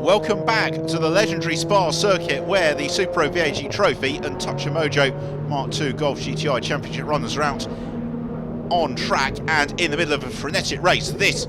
Welcome back to the legendary Spa circuit where the Super VAG Trophy and Touch of Mojo Mark II Golf GTI Championship runners are out on track and in the middle of a frenetic race. This,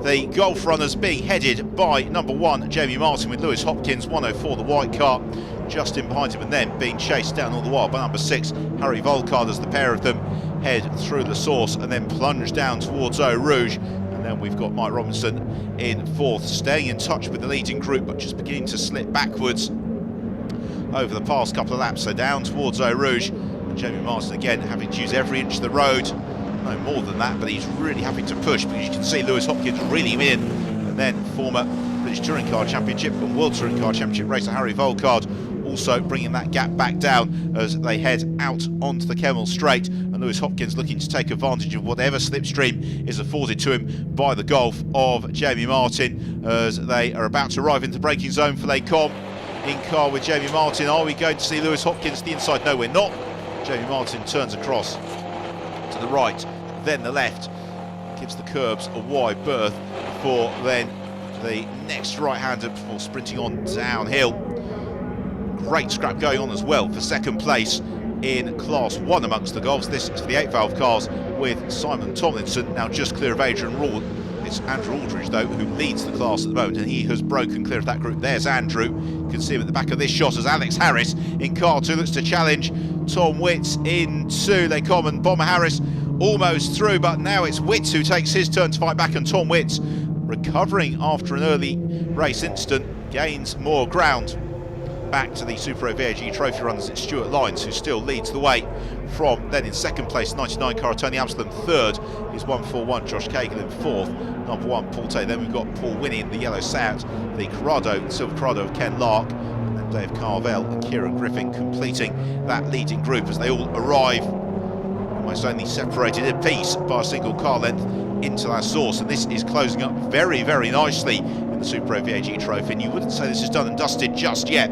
the golf runners being headed by number 1 Jamie Martin with Lewis Hopkins 104 the white car just in behind him, and then being chased down all the while by number 6 Harry Volcard as the pair of them head through the source and then plunge down towards Eau Rouge. And then we've got Mike Robinson in 4th, staying in touch with the leading group but just beginning to slip backwards over the past couple of laps. So down towards Eau Rouge, and Jamie Martin again having to use every inch of the road. No more than that, but he's really having to push because you can see Lewis Hopkins reeling him in. And then former British Touring Car Championship and World Touring Car Championship racer Harry Volcard also bringing that gap back down as they head out onto the Kemmel Straight, and Lewis Hopkins looking to take advantage of whatever slipstream is afforded to him by the golf of Jamie Martin as they are about to arrive into the braking zone for Les Combes. In car with Jamie Martin, are we going to see Lewis Hopkins to the inside? No, we're not. Jamie Martin turns across to the right, then the left, gives the curbs a wide berth for then the next right-hander before sprinting on downhill. Great scrap going on as well for second place in Class 1 amongst the golfs. This is for the 8-valve cars with Simon Tomlinson now just clear of Adrian Raw. It's Andrew Aldridge though who leads the class at the moment, and he has broken clear of that group. There's Andrew, you can see him at the back of this shot as Alex Harris in car 2 looks to challenge Tom Witts into Les Combes, and Bomber Harris almost through, but now it's Witts who takes his turn to fight back, and Tom Witts, recovering after an early race incident, gains more ground. Back to the Super VAG Trophy runners, it's Stuart Lyons who still leads the way from then in second place 99 car Tony Amsterdam, third is 141 Josh Cagle in 4th, number 1 Paul Tay, then we've got Paul Winnie in the yellow Seat, the Corrado, silver Corrado of Ken Lark, and then Dave Carvell and Kieran Griffin completing that leading group as they all arrive almost only separated a piece by a single car length into that source. And this is closing up very, very nicely in the Super VAG Trophy, and you wouldn't say this is done and dusted just yet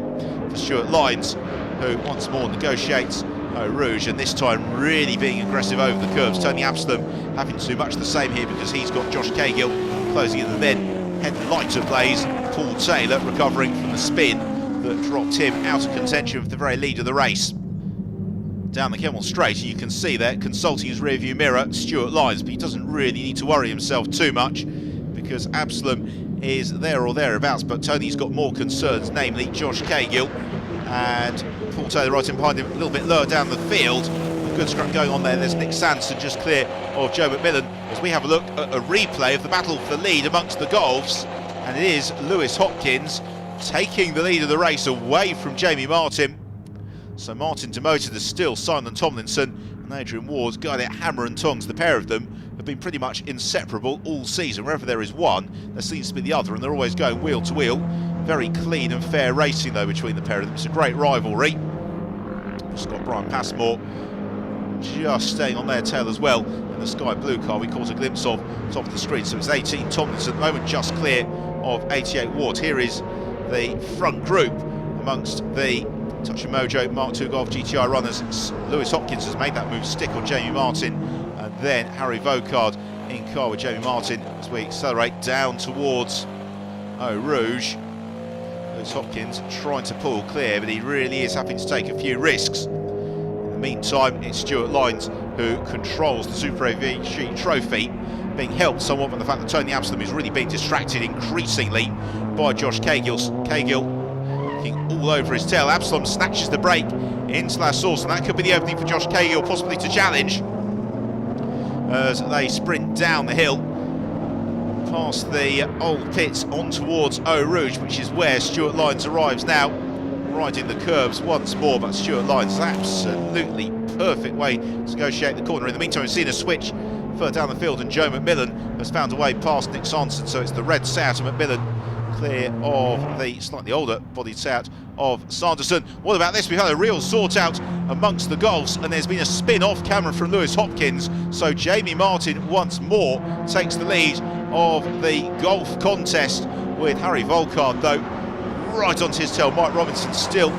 for Stuart Lyons, who once more negotiates Eau Rouge, and this time really being aggressive over the curbs. Tony Amsterdam having to do much the same here because he's got Josh Cagle closing in, and then headlights ablaze, Paul Taylor recovering from the spin that dropped him out of contention for the very lead of the race. Down the Kemmel Straight, and you can see there, consulting his rearview mirror, Stuart Lyons, but he doesn't really need to worry himself too much because Absalom is there or thereabouts, but Tony's got more concerns, namely Josh Cagle and Paul Taylor right in behind him, a little bit lower down the field. A good scrap going on there. There's Nick Sanderson just clear of Joe McMillan as we have a look at a replay of the battle for the lead amongst the golfs, and it is Lewis Hopkins taking the lead of the race away from Jamie Martin. So Martin demoted as still Simon Tomlinson and Adrian Ward got it hammer and tongs. The pair of them have been pretty much inseparable all season. Wherever there is one, there seems to be the other, and they're always going wheel to wheel. Very clean and fair racing though between the pair of them. It's a great rivalry. Just got Brian Passmore just staying on their tail as well in the sky blue car we caught a glimpse of top of the screen. So it's 18 Tomlinson at the moment, just clear of 88 Ward. Here is the front group amongst the Touch of Mojo Mark II Golf GTI runners. Lewis Hopkins has made that move stick on Jamie Martin, and then Harry Volcard in car with Jamie Martin as we accelerate down towards Eau Rouge. Lewis Hopkins trying to pull clear, but he really is having to take a few risks. In the meantime, it's Stuart Lyons who controls the Super VAG Trophy, being helped somewhat by the fact that Tony Amsterdam is really being distracted increasingly by Josh Cagle all over his tail. Absalom snatches the break into that source, and that could be the opening for Josh Cagle, possibly to challenge as they sprint down the hill past the old pits on towards Eau Rouge, which is where Stuart Lyons arrives now, riding the curbs once more. But Stuart Lyons is absolutely perfect way to negotiate the corner. In the meantime, we've seen a switch further down the field, and Joe McMillan has found a way past Nick Sanderson, so it's the red Seat of McMillan clear of the slightly older bodied Seat of Sanderson. What about this? We've had a real sort out amongst the golfs, and there's been a spin off camera from Lewis Hopkins, so Jamie Martin once more takes the lead of the golf contest with Harry Volcard though right onto his tail. Mike Robinson still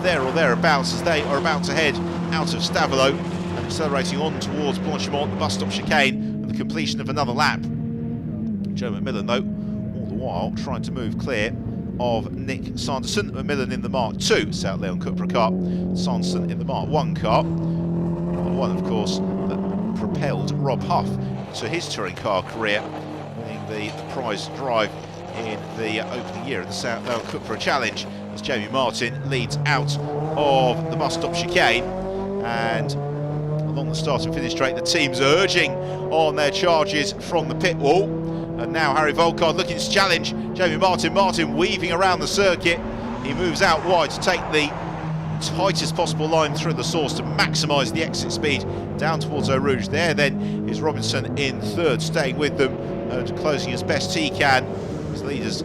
there or thereabouts as they are about to head out of Stavelot and accelerating on towards Blanchimont, the bus stop chicane, and the completion of another lap. Joe McMillan though all the while trying to move clear of Nick Sanderson. Macmillan in the Mark II South Leon Cupra car. Sanderson in the Mark I car. One, of course, that propelled Rob Huff to his touring car career, winning the prize drive in the opening year of the South Leon Cupra Challenge, as Jamie Martin leads out of the bus stop chicane. And along the start and finish straight, the team's urging on their charges from the pit wall. And now Harry Volkard looking to challenge Jamie Martin. Martin weaving around the circuit. He moves out wide to take the tightest possible line through the source to maximise the exit speed down towards Eau Rouge. There then is Robinson in third, staying with them and closing as best he can. His leaders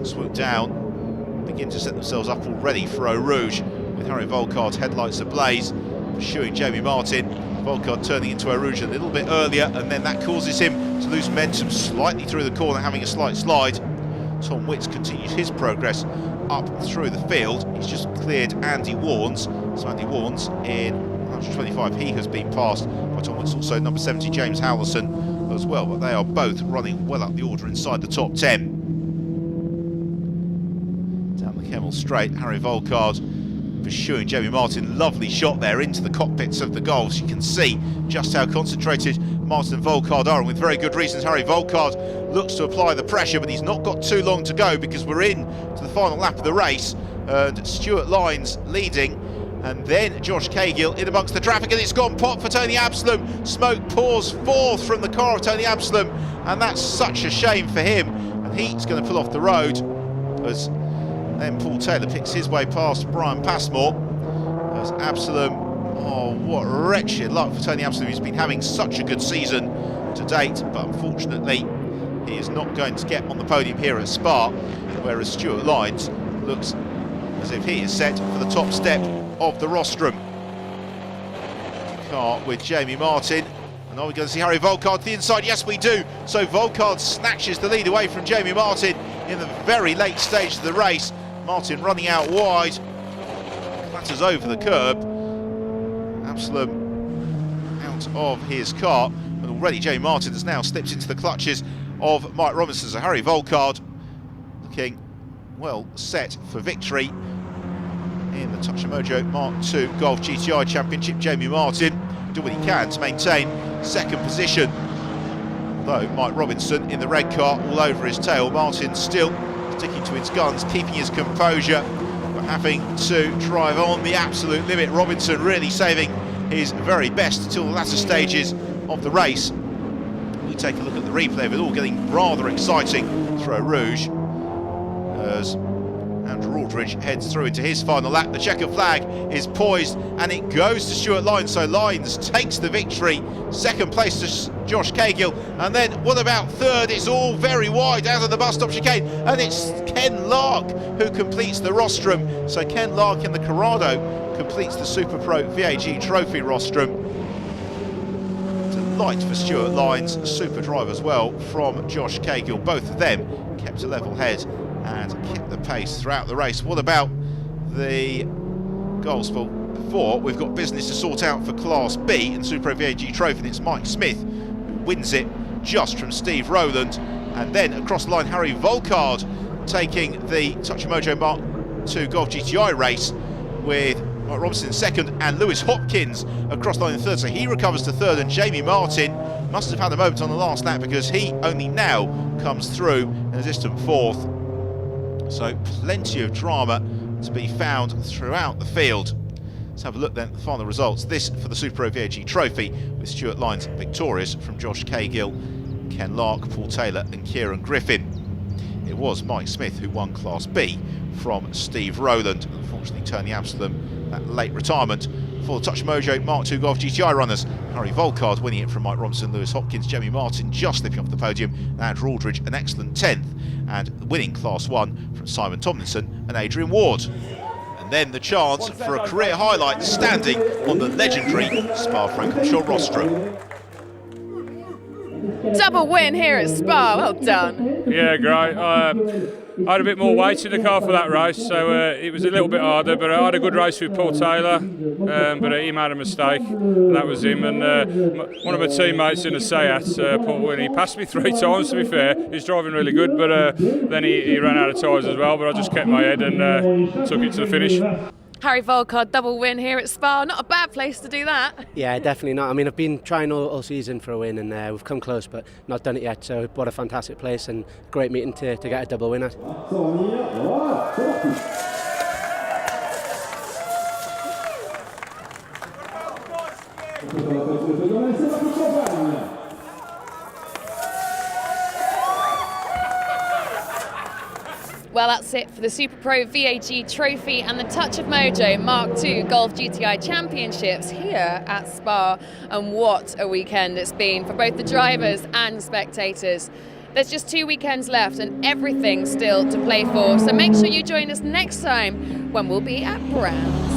swoop down, begin to set themselves up already for Eau Rouge, with Harry Volkard's headlights ablaze, pursuing Jamie Martin. Volkard turning into Eau Rouge a little bit earlier, and then that causes him to lose momentum slightly through the corner, having a slight slide. Tom Witts continues his progress up through the field. He's just cleared Andy Warnes. So Andy Warnes in 125, he has been passed by Tom Witts, also number 70 James Howlerson as well, but they are both running well up the order inside the top 10. Down the Kemmel straight, Harry Volkard pursuing Jamie Martin. Lovely shot there into the cockpits of the Golfs. You can see just how concentrated Martin and Volkard are, and with very good reasons. Harry Volkard looks to apply the pressure, but he's not got too long to go, because we're in to the final lap of the race, and Stuart Lyons leading, and then Josh Cagill in amongst the traffic, and it's gone pop for Tony Absalom. Smoke pours forth from the car of Tony Absalom, and that's such a shame for him, and he's going to pull off the road as then Paul Taylor picks his way past Brian Passmore. As Absalom, oh, what wretched luck for Tony Absalom. He's been having such a good season to date, but unfortunately he is not going to get on the podium here at Spa, whereas Stuart Lyons looks as if he is set for the top step of the rostrum. Car with Jamie Martin. And are we going to see Harry Volkard to the inside? Yes, we do. So Volkard snatches the lead away from Jamie Martin in the very late stage of the race. Martin running out wide, clatters over the curb. Absalom out of his car, and already Jamie Martin has now slipped into the clutches of Mike Robinson. So Harry Volkard looking well set for victory in the Touch of Mojo Mark II Golf GTI Championship. Jamie Martin do what he can to maintain second position, though Mike Robinson in the red car all over his tail. Martin still sticking to his guns, keeping his composure, but having to drive on the absolute limit. Robinson really saving his very best until the latter stages of the race. We take a look at the replay of it all, getting rather exciting through Eau Rouge as Andrew Aldridge heads through into his final lap. The checker flag is poised and it goes to Stuart Lyons, so Lyons takes the victory. Second place to Josh Cagill, and then what about third? It's all very wide out of the bus stop chicane, and it's Ken Lark who completes the rostrum. So Ken Lark in the Corrado completes the Super Pro VAG Trophy rostrum. Delight for Stuart Lyons, a super drive as well from Josh Cagill. Both of them kept a level head and kept the pace throughout the race. What about the goals? Well, before we've got business to sort out for Class B in Super VAG Trophy, and it's Mike Smith who wins it just from Steve Rowland. And then across the line, Harry Volkard taking the Touch of Mojo Mark II Golf GTI race with Mike Robinson in second and Lewis Hopkins across the line in third. So he recovers to third, and Jamie Martin must have had a moment on the last lap, because he only now comes through in a distant fourth. So plenty of drama to be found throughout the field. Let's have a look then at the final results. This for the Super VAG Trophy, with Stuart Lyons victorious from Josh Cagill, Ken Lark, Paul Taylor and Kieran Griffin. It was Mike Smith who won Class B from Steve Rowland. Unfortunately, Tony Absalom, that late retirement for the Touch of Mojo Mark II Golf GTI runners. Harry Volkard winning it from Mike Robinson, Lewis Hopkins, Jamie Martin just slipping off the podium, and Andrew Aldridge an excellent 10th, and winning Class 1 from Simon Tomlinson and Adrian Ward. And then the chance for a career highlight standing on the legendary Spa-Francorchamps rostrum. Double win here at Spa, well done. Yeah, great. I had a bit more weight in the car for that race, so it was a little bit harder, but I had a good race with Paul Taylor, but he made a mistake, and that was him. And one of my teammates in the Seat, Paul Wynne, he passed me 3 times, to be fair. He was driving really good, but then he ran out of tyres as well, but I just kept my head and took it to the finish. Harry Volkard, double win here at Spa. Not a bad place to do that. Yeah, definitely not. I mean, I've been trying all season for a win, and we've come close, but not done it yet. So, what a fantastic place and great meeting to get a double win at. Well, that's it for the Super Pro VAG Trophy and the Touch of Mojo Mark II Golf GTI Championships here at Spa. And what a weekend it's been for both the drivers and spectators. There's just 2 weekends left and everything still to play for. So make sure you join us next time when we'll be at Brands.